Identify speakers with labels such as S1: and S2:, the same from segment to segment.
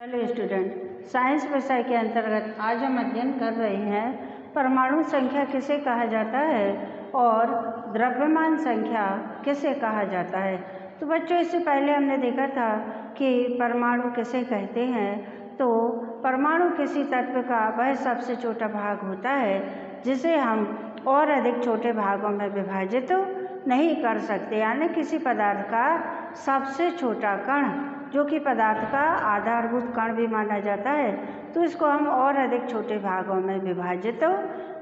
S1: Hello student, science विषय के अंतर्गत आज हम अध्ययन कर रहे हैं परमाणु संख्या किसे कहा जाता है और द्रव्यमान संख्या किसे कहा जाता है। तो बच्चों, इससे पहले हमने देखा था कि परमाणु किसे कहते हैं। तो परमाणु किसी तत्व का वह सबसे छोटा भाग होता है जिसे हम और अधिक छोटे भागों में विभाजित नहीं कर सकते, यानी किसी पदार्थ का सबसे छोटा कण जो कि पदार्थ का आधारभूत कण भी माना जाता है, तो इसको हम और अधिक छोटे भागों में विभाजित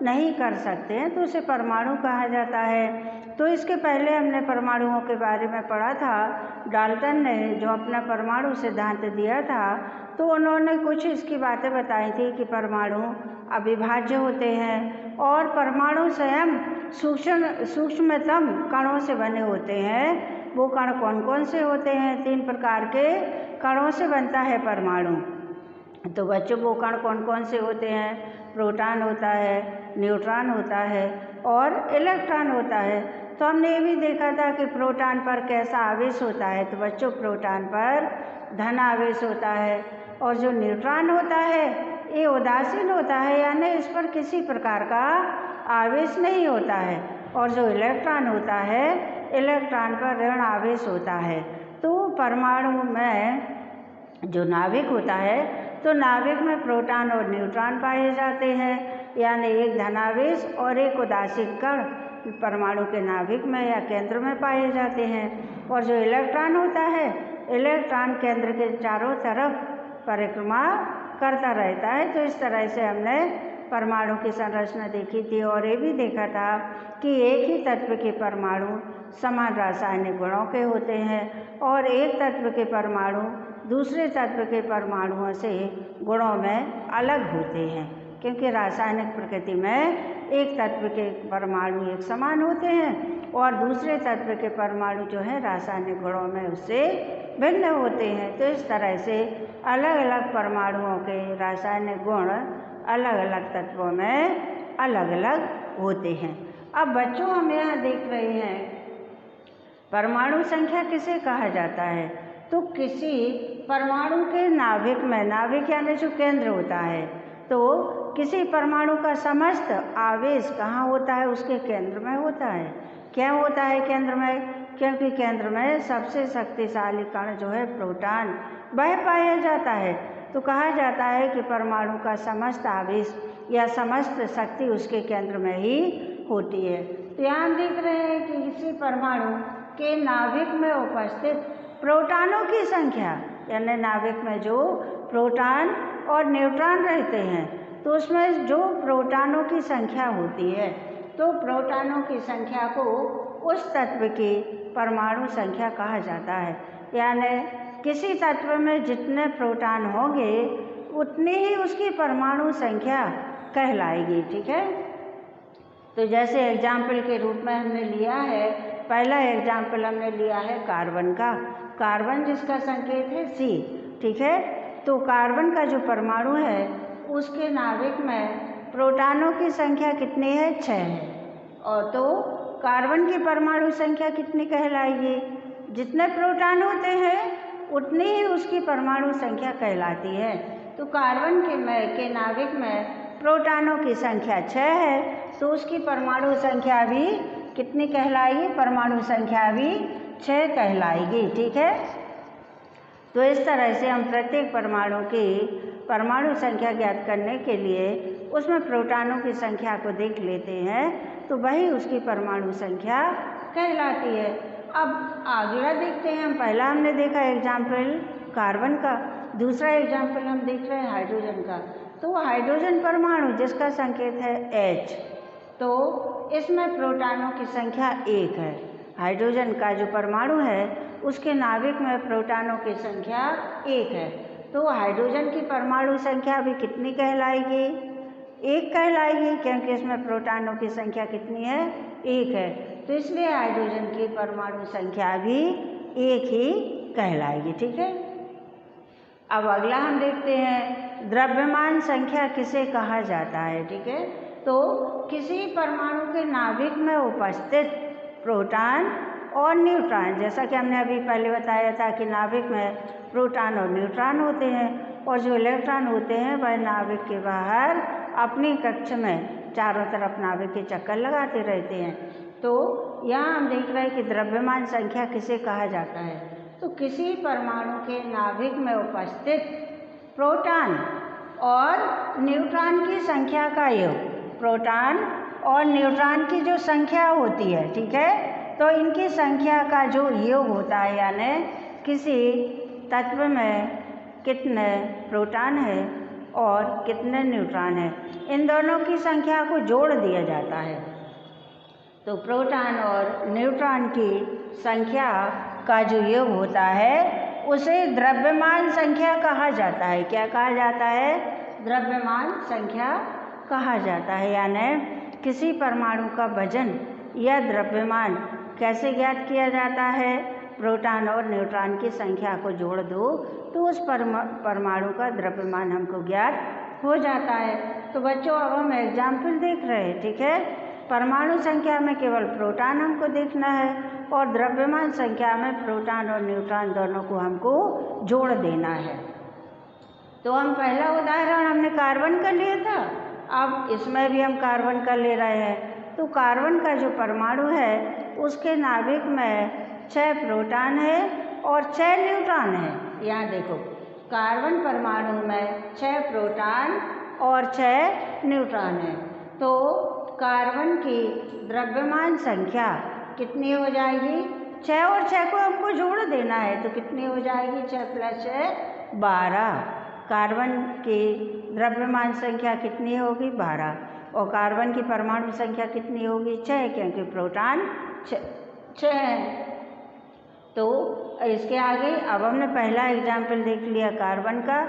S1: नहीं कर सकते हैं, तो उसे परमाणु कहा जाता है। तो इसके पहले हमने परमाणुओं के बारे में पढ़ा था। डाल्टन ने जो अपना परमाणु सिद्धांत दिया था, तो उन्होंने कुछ इसकी बातें बताई थी कि परमाणु अविभाज्य होते हैं और परमाणु स्वयं सूक्ष्मतम कणों से बने होते हैं। वो कण कौन कौन से होते हैं? 3 प्रकार के कणों से बनता है परमाणु। तो बच्चों, वो कण कौन कौन से होते हैं? प्रोटॉन होता है, न्यूट्रॉन होता है और इलेक्ट्रॉन होता है। तो हमने ये भी देखा था कि प्रोटॉन पर कैसा आवेश होता है। तो बच्चों, प्रोटॉन पर धन आवेश होता है और जो न्यूट्रॉन होता है ये उदासीन होता है, यानी इस पर किसी प्रकार का आवेश नहीं होता है। और जो इलेक्ट्रॉन होता है, इलेक्ट्रॉन पर ऋण आवेश होता है। तो परमाणु में जो नाभिक होता है, तो नाभिक में प्रोटॉन और न्यूट्रॉन पाए जाते हैं, यानी एक धनावेश और एक उदासीन कण परमाणु के नाभिक में या केंद्र में पाए जाते हैं। और जो इलेक्ट्रॉन होता है, इलेक्ट्रॉन केंद्र के चारों तरफ परिक्रमा करता रहता है। तो इस तरह से हमने परमाणु की संरचना देखी थी और ये भी देखा था कि एक ही तत्व के परमाणु समान रासायनिक गुणों के होते हैं और एक तत्व के परमाणु दूसरे तत्व के परमाणुओं से गुणों में अलग होते हैं, क्योंकि रासायनिक प्रकृति में एक तत्व के परमाणु एक समान होते हैं और दूसरे तत्व के परमाणु जो है रासायनिक गुणों में उससे भिन्न होते हैं। तो इस तरह से अलग अलग परमाणुओं के रासायनिक गुण अलग अलग तत्वों में अलग अलग होते हैं। अब बच्चों, हम यहाँ देख रहे हैं परमाणु संख्या किसे कहा जाता है। तो किसी परमाणु के नाभिक में, नाभिक यानी जो केंद्र होता है, तो किसी परमाणु का समस्त आवेश कहाँ होता है? उसके केंद्र में होता है। क्यों होता है केंद्र में? क्योंकि केंद्र में सबसे शक्तिशाली कण जो है प्रोटॉन, वह पाया जाता है। तो कहा जाता है कि परमाणु का समस्त आवेश या समस्त शक्ति उसके केंद्र में ही होती है। तो यहाँ हम देख रहे हैं कि किसी परमाणु के नाभिक में उपस्थित प्रोटॉनों की संख्या, यानी नाभिक में जो प्रोटॉन और न्यूट्रॉन रहते हैं, तो उसमें जो प्रोटॉनों की संख्या होती है, तो प्रोटॉनों की संख्या को उस तत्व की परमाणु संख्या कहा जाता है। यानी किसी तत्व में जितने प्रोटॉन होंगे उतनी ही उसकी परमाणु संख्या कहलाएगी। ठीक है। तो जैसे एग्जाम्पल के रूप में हमने लिया है, पहला एग्जाम्पल हमने लिया है कार्बन का। कार्बन जिसका संकेत है C। ठीक है। तो कार्बन का जो परमाणु है उसके नाभिक में प्रोटॉनों की संख्या कितनी है? 6 है। और तो कार्बन की परमाणु संख्या कितनी कहलाएगी? जितने प्रोटॉन होते हैं उतनी ही उसकी परमाणु संख्या कहलाती है। तो कार्बन के नाभिक में प्रोटॉनों की संख्या 6 है, तो उसकी परमाणु संख्या भी कितनी कहलाएगी? परमाणु संख्या भी 6 कहलाएगी। ठीक है। तो इस तरह से हम प्रत्येक परमाणु की परमाणु संख्या ज्ञात करने के लिए उसमें प्रोटॉनों की संख्या को देख लेते हैं, तो वही उसकी परमाणु संख्या कहलाती है। अब अगला देखते हैं। हम पहला हमने देखा एग्जाम्पल कार्बन का, दूसरा एग्जाम्पल हम देख रहे हैं हाइड्रोजन का। तो हाइड्रोजन परमाणु जिसका संकेत है H, तो इसमें प्रोटॉनों की संख्या 1 है। हाइड्रोजन का जो परमाणु है उसके नाभिक में प्रोटॉनों की संख्या 1 है। तो हाइड्रोजन की परमाणु संख्या भी कितनी कहलाएगी? 1 कहलाएगी, क्योंकि इसमें प्रोटॉनों की संख्या कितनी है? 1 है। तो इसलिए हाइड्रोजन की परमाणु संख्या भी 1 ही कहलाएगी। ठीक है। अब अगला हम देखते हैं द्रव्यमान संख्या किसे कहा जाता है। ठीक है। तो किसी परमाणु के नाभिक में उपस्थित प्रोटॉन और न्यूट्रॉन, जैसा कि हमने अभी पहले बताया था कि नाभिक में प्रोटॉन और न्यूट्रॉन होते हैं, और जो इलेक्ट्रॉन होते हैं वह नाभिक के बाहर अपनी कक्ष में चारों तरफ नाभिक के चक्कर लगाते रहते हैं। तो यहाँ हम देख रहे हैं कि द्रव्यमान संख्या किसे कहा जाता है। तो किसी परमाणु के नाभिक में उपस्थित प्रोटॉन और न्यूट्रॉन की संख्या का योग, प्रोटॉन और न्यूट्रॉन की जो संख्या होती है, ठीक है, तो इनकी संख्या का जो योग होता है, यानी किसी तत्व में कितने प्रोटॉन है और कितने न्यूट्रॉन है, इन दोनों की संख्या को जोड़ दिया जाता है। तो प्रोटॉन और न्यूट्रॉन की संख्या का जो योग होता है उसे द्रव्यमान संख्या कहा जाता है। क्या कहा जाता है? द्रव्यमान संख्या कहा जाता है। यानी किसी परमाणु का वजन या द्रव्यमान कैसे ज्ञात किया जाता है? प्रोटॉन और न्यूट्रॉन की संख्या को जोड़ दो तो उस परमाणु का द्रव्यमान हमको ज्ञात हो जाता है। तो बच्चों अब हम एग्जाम्पल देख रहे हैं, ठीक है। परमाणु संख्या में केवल प्रोटॉन हमको देखना है और द्रव्यमान संख्या में प्रोटॉन और न्यूट्रॉन दोनों को हमको जोड़ देना है। तो हम पहला उदाहरण हमने कार्बन का लिया था, अब इसमें भी हम कार्बन का ले रहे हैं। तो कार्बन का जो परमाणु है उसके नाभिक में 6 प्रोटॉन है और 6 न्यूट्रॉन है। यहाँ देखो, कार्बन परमाणु में 6 प्रोटॉन और 6 न्यूट्रॉन है। तो कार्बन की द्रव्यमान संख्या कितनी हो जाएगी? 6 और 6 को हमको जोड़ देना है, तो कितनी हो जाएगी? 6 + 6 12। कार्बन की द्रव्यमान संख्या कितनी होगी? 12। और कार्बन की परमाणु संख्या कितनी होगी? 6, क्योंकि प्रोटॉन 6 है। तो इसके आगे अब हमने पहला एग्जाम्पल देख लिया कार्बन का।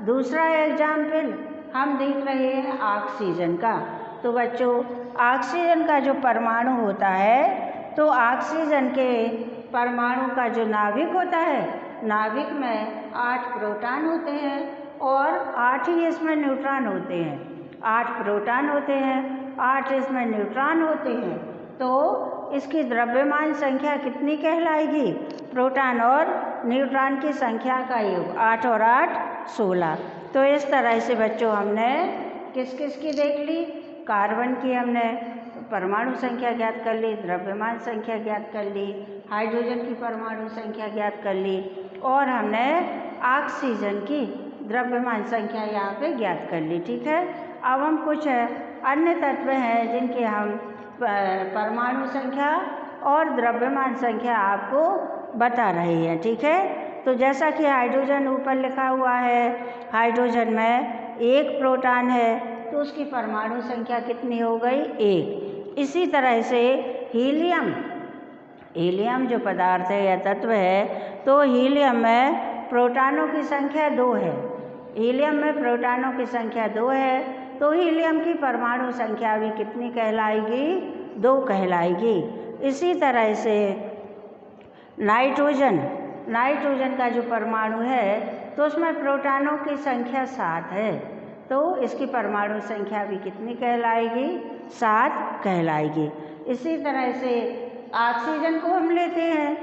S1: दूसरा एग्जाम्पल हम देख रहे हैं ऑक्सीजन का। तो बच्चों, ऑक्सीजन का जो परमाणु होता है, तो ऑक्सीजन के परमाणु का जो नाभिक होता है, नाभिक में 8 प्रोटॉन होते हैं और 8 ही इसमें न्यूट्रॉन होते हैं। 8 प्रोटॉन होते हैं, 8 इसमें न्यूट्रॉन होते हैं। तो इसकी द्रव्यमान संख्या कितनी कहलाएगी? प्रोटॉन और न्यूट्रॉन की संख्या का योग, 8 और 8 16। तो इस तरह से बच्चों हमने किस किस की देख ली? कार्बन की हमने परमाणु संख्या ज्ञात कर ली, द्रव्यमान संख्या ज्ञात कर ली, हाइड्रोजन की परमाणु संख्या ज्ञात कर ली और हमने ऑक्सीजन की द्रव्यमान संख्या यहाँ पे ज्ञात कर ली, ठीक है। अब हम कुछ अन्य तत्व हैं जिनके हम परमाणु संख्या और द्रव्यमान संख्या आपको बता रहे हैं, ठीक है। तो जैसा कि हाइड्रोजन ऊपर लिखा हुआ है, हाइड्रोजन में 1 प्रोटॉन है तो उसकी परमाणु संख्या कितनी हो गई? 1। इसी तरह से हीलियम जो पदार्थ है या तत्व है, तो हीलियम में प्रोटॉनों की संख्या 2 है। हीलियम में प्रोटॉनों की संख्या 2 है, तो हीलियम की परमाणु संख्या भी कितनी कहलाएगी? 2 कहलाएगी। इसी तरह से नाइट्रोजन का जो परमाणु है, तो उसमें प्रोटॉनों की संख्या 7 है, तो इसकी परमाणु संख्या भी कितनी कहलाएगी? 7 कहलाएगी। इसी तरह से ऑक्सीजन को हम लेते हैं,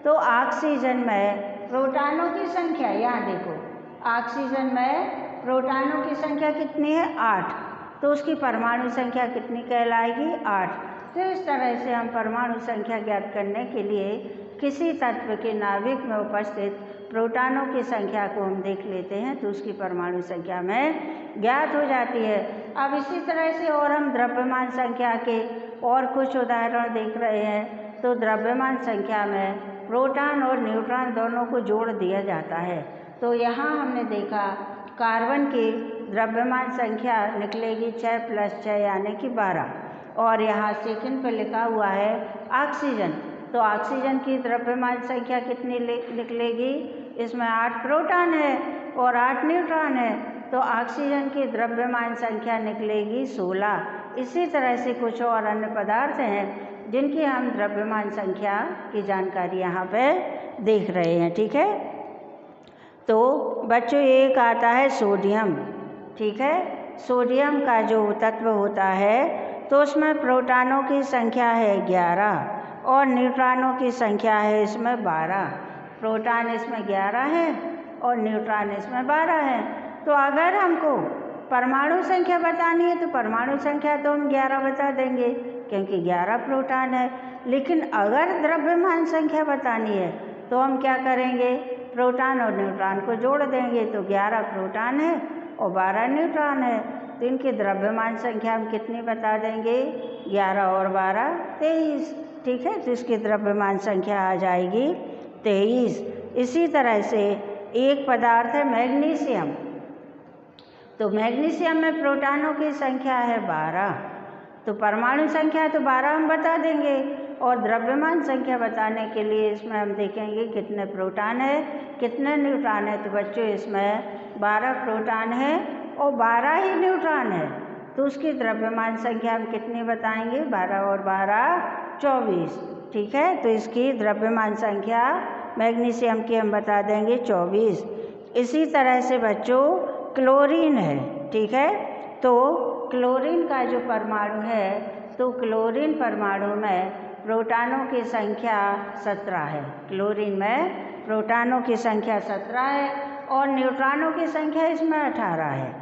S1: तो ऑक्सीजन में प्रोटॉनों की संख्या, यहाँ देखो, ऑक्सीजन में प्रोटॉनों की संख्या कितनी है? 8, तो उसकी परमाणु संख्या कितनी कहलाएगी? 8। तो इस तरह से हम परमाणु संख्या ज्ञात करने के लिए किसी तत्व के नाभिक में उपस्थित प्रोटॉनों की संख्या को हम देख लेते हैं, तो उसकी परमाणु संख्या में ज्ञात हो जाती है। अब इसी तरह से और हम द्रव्यमान संख्या के और कुछ उदाहरण देख रहे हैं। तो द्रव्यमान संख्या में प्रोटॉन और न्यूट्रॉन दोनों को जोड़ दिया जाता है। तो यहाँ हमने देखा कार्बन की द्रव्यमान संख्या निकलेगी 6 + 6 यानी कि 12। और यहाँ सेकंड पर लिखा हुआ है ऑक्सीजन, तो ऑक्सीजन की द्रव्यमान संख्या कितनी निकलेगी? इसमें 8 प्रोटॉन है और 8 न्यूट्रॉन है, तो ऑक्सीजन की द्रव्यमान संख्या निकलेगी 16। इसी तरह से कुछ और अन्य पदार्थ हैं जिनकी हम द्रव्यमान संख्या की जानकारी यहाँ पे देख रहे हैं, ठीक है। तो बच्चों, एक आता है सोडियम, ठीक है। सोडियम का जो तत्व होता है, तो उसमें प्रोटॉनों की संख्या है 11 और न्यूट्रॉनों की संख्या है इसमें 12। प्रोटॉन इसमें 11 है और न्यूट्रॉन इसमें 12 है। तो अगर हमको परमाणु संख्या बतानी है तो परमाणु संख्या तो हम 11 बता देंगे क्योंकि 11 प्रोटॉन है। लेकिन अगर द्रव्यमान संख्या बतानी है तो हम क्या करेंगे, प्रोटॉन और न्यूट्रॉन को जोड़ देंगे। तो 11 प्रोटॉन है और 12 न्यूट्रॉन है, तो इनकी द्रव्यमान संख्या हम कितनी बता देंगे, 11 और 12 23। ठीक है, तो इसकी द्रव्यमान संख्या आ जाएगी 23। इसी तरह से एक पदार्थ है मैग्नीशियम, तो मैग्नीशियम में प्रोटॉनों की संख्या है 12, तो परमाणु संख्या तो 12 हम बता देंगे और द्रव्यमान संख्या बताने के लिए इसमें हम देखेंगे कितने प्रोटॉन है कितने न्यूट्रॉन है। तो बच्चों इसमें 12 प्रोटॉन है और 12 ही न्यूट्रॉन है, तो उसकी द्रव्यमान संख्या हम कितनी बताएंगे, 12 और 12 24। ठीक है, तो इसकी द्रव्यमान संख्या मैग्नीशियम की हम बता देंगे 24। इसी तरह से बच्चों क्लोरीन है। ठीक है, तो क्लोरीन का जो परमाणु है, तो क्लोरीन परमाणु में प्रोटॉनों की संख्या 17 है। क्लोरीन में प्रोटॉनों की संख्या 17 है और न्यूट्रॉनों की संख्या इसमें 18 है।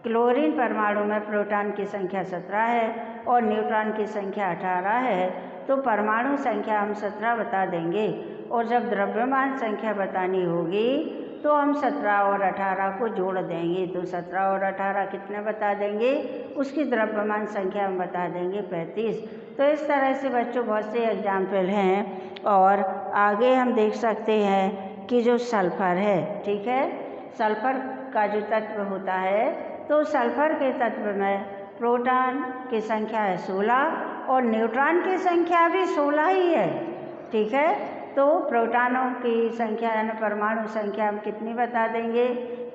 S1: क्लोरीन परमाणु में प्रोटॉन की संख्या 17 है और न्यूट्रॉन की संख्या 18 है, तो परमाणु संख्या हम 17 बता देंगे। और जब द्रव्यमान संख्या बतानी होगी तो हम 17 और 18 को जोड़ देंगे, तो 17 और 18 कितने बता देंगे, उसकी द्रव्यमान संख्या हम बता देंगे 35। तो इस तरह से बच्चों बहुत से एग्जाम्पल हैं। और आगे हम देख सकते हैं कि जो सल्फर है, ठीक है, सल्फर का जो तत्व होता है, तो सल्फर के तत्व में प्रोटॉन की संख्या है 16 और न्यूट्रॉन की संख्या भी 16 ही है। ठीक है, तो प्रोटॉनों की संख्या यानी परमाणु संख्या हम कितनी बता देंगे,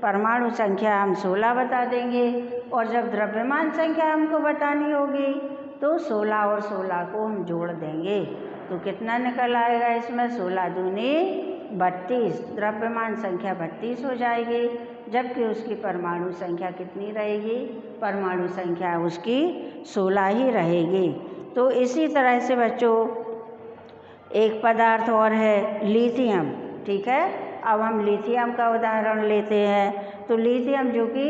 S1: परमाणु संख्या हम 16 बता देंगे। और जब द्रव्यमान संख्या हमको बतानी होगी तो 16 और 16 को हम जोड़ देंगे, तो कितना निकल आएगा इसमें, 16 दूनी 32। द्रव्यमान संख्या 32 हो जाएगी, जबकि उसकी परमाणु संख्या कितनी रहेगी, परमाणु संख्या उसकी 16 ही रहेगी। तो इसी तरह से बच्चों एक पदार्थ और है लिथियम। ठीक है, अब हम लिथियम का उदाहरण लेते हैं। तो लिथियम जो कि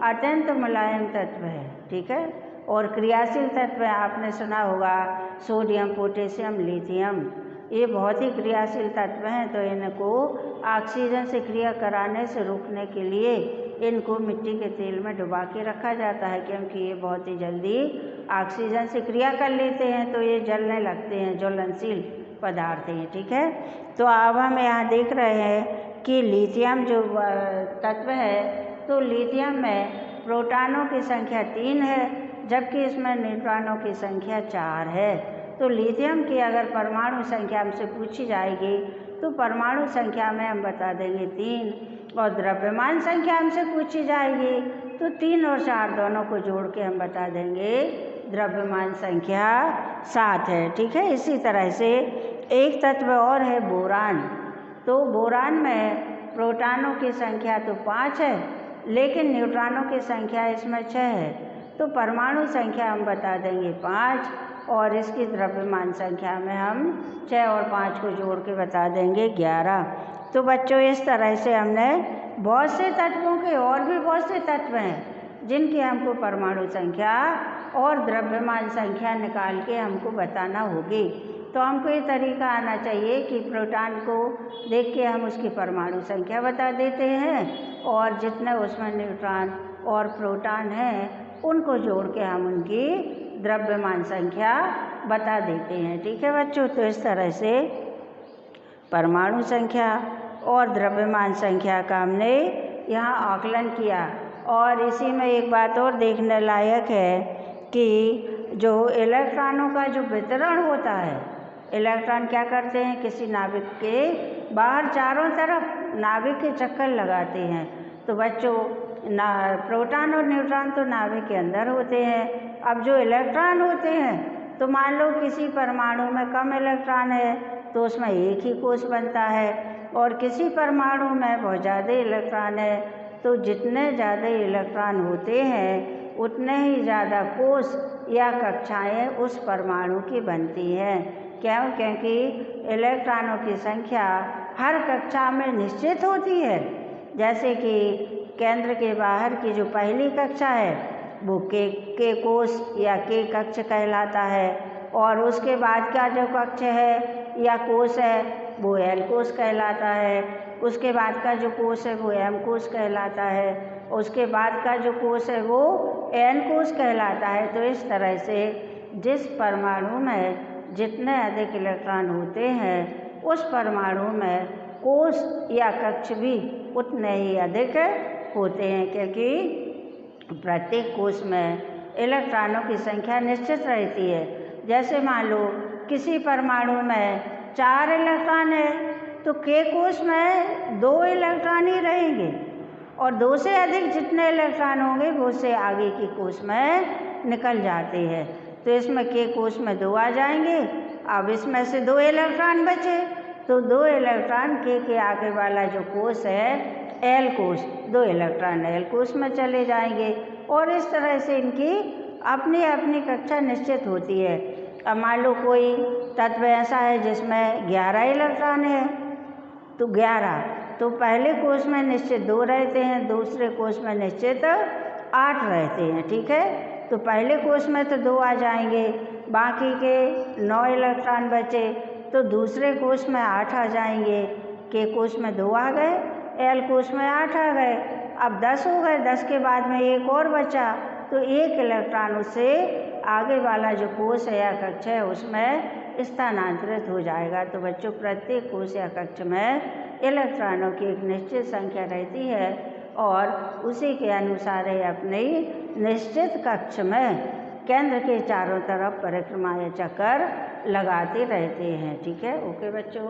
S1: अत्यंत मुलायम तत्व है, ठीक है, और क्रियाशील तत्व है। आपने सुना होगा सोडियम, पोटेशियम, लिथियम, ये बहुत ही क्रियाशील तत्व हैं। तो इनको ऑक्सीजन से क्रिया कराने से रोकने के लिए इनको मिट्टी के तेल में डुबा के रखा जाता है, क्योंकि ये बहुत ही जल्दी ऑक्सीजन से क्रिया कर लेते हैं, तो ये जलने लगते हैं, ज्वलनशील पदार्थ हैं। ठीक है, तो अब हम यहाँ देख रहे हैं कि लिथियम जो तत्व है, तो लिथियम में प्रोटॉनों की संख्या 3 है, जबकि इसमें न्यूट्रॉनों की संख्या 4 है। तो लिथियम की अगर परमाणु संख्या हमसे पूछी जाएगी तो परमाणु संख्या में हम बता देंगे 3, और द्रव्यमान संख्या हमसे पूछी जाएगी तो 3 और 4 दोनों को जोड़ के हम बता देंगे द्रव्यमान संख्या 7 है। ठीक है, इसी तरह से एक तत्व और है बोरान। तो बोरान में प्रोटॉनों की संख्या तो 5 है, लेकिन न्यूट्रॉनों की संख्या इसमें 6 है, तो परमाणु संख्या हम बता देंगे 5 और इसकी द्रव्यमान संख्या में हम 6 और 5 को जोड़ के बता देंगे 11। तो बच्चों इस तरह से हमने बहुत से तत्वों के और भी बहुत से तत्व हैं जिनकी हमको परमाणु संख्या और द्रव्यमान संख्या निकाल के हमको बताना होगी। तो हमको ये तरीका आना चाहिए कि प्रोटॉन को देख के हम उसकी परमाणु संख्या बता देते हैं और जितने उसमें न्यूट्रॉन और प्रोटॉन हैं उनको जोड़ के हम उनकी द्रव्यमान संख्या बता देते हैं। ठीक है बच्चों, तो इस तरह से परमाणु संख्या और द्रव्यमान संख्या का हमने यहाँ आकलन किया। और इसी में एक बात और देखने लायक है कि जो इलेक्ट्रॉनों का जो वितरण होता है, इलेक्ट्रॉन क्या करते हैं, किसी नाभिक के बाहर चारों तरफ नाभिक के चक्कर लगाते हैं। तो बच्चों प्रोटॉन और न्यूट्रॉन तो नाभिक के अंदर होते हैं। अब जो इलेक्ट्रॉन होते हैं, तो मान लो किसी परमाणु में कम इलेक्ट्रॉन है तो उसमें एक ही कोष बनता है, और किसी परमाणु में बहुत ज़्यादा इलेक्ट्रॉन है तो जितने ज़्यादा इलेक्ट्रॉन होते हैं उतने ही ज़्यादा कोष या कक्षाएं उस परमाणु की बनती हैं। क्यों? क्योंकि इलेक्ट्रॉनों की संख्या हर कक्षा में निश्चित होती है। जैसे कि केंद्र के बाहर की जो पहली कक्षा है वो के कोष या के कक्ष कहलाता है, और उसके बाद का जो कक्ष है या कोष है वो एल कोष कहलाता है। उसके बाद का जो कोष है वो एम कोष कहलाता है, उसके बाद का जो कोष है वो एन कोष कहलाता है। तो इस तरह से जिस परमाणु में जितने अधिक इलेक्ट्रॉन होते हैं उस परमाणु में कोष या कक्ष भी उतने ही अधिक होते हैं, क्योंकि प्रत्येक कोष में इलेक्ट्रॉनों की संख्या निश्चित रहती है। जैसे मान लो किसी परमाणु में 4 इलेक्ट्रॉन है तो के कोष में 2 इलेक्ट्रॉन ही रहेंगे, और 2 से अधिक जितने इलेक्ट्रॉन होंगे वो से आगे की कोष में निकल जाते हैं। तो इसमें के कोष में 2 आ जाएंगे। अब इसमें से 2 इलेक्ट्रॉन बचे तो 2 इलेक्ट्रॉन के आगे वाला जो कोष है एल कोष, 2 इलेक्ट्रॉन एल कोष में चले जाएंगे, और इस तरह से इनकी अपनी अपनी कक्षा निश्चित होती है। अब मान लो कोई तत्व ऐसा है जिसमें 11 इलेक्ट्रॉन है तो 11, तो पहले कोष में निश्चित 2 रहते हैं, दूसरे कोष में निश्चित 8 रहते हैं, ठीक है। तो पहले कोष में तो 2 आ जाएंगे, बाकी के 9 इलेक्ट्रॉन बचे तो दूसरे कोष में 8 आ जाएंगे। के कोष में 2 आ गए, एल कोष में 8 आ गए, अब 10 हो गए, 10 के बाद में एक और बचा तो 1 इलेक्ट्रॉन उससे आगे वाला जो कोष है या कक्ष है उसमें स्थानांतरित हो जाएगा। तो बच्चों प्रत्येक कोष या कक्ष में इलेक्ट्रॉनों की एक निश्चित संख्या रहती है और उसी के अनुसार ही अपनी निश्चित कक्ष में केंद्र के चारों तरफ परिक्रमा या चक्कर लगाते रहते हैं, ठीक है। ओके बच्चों।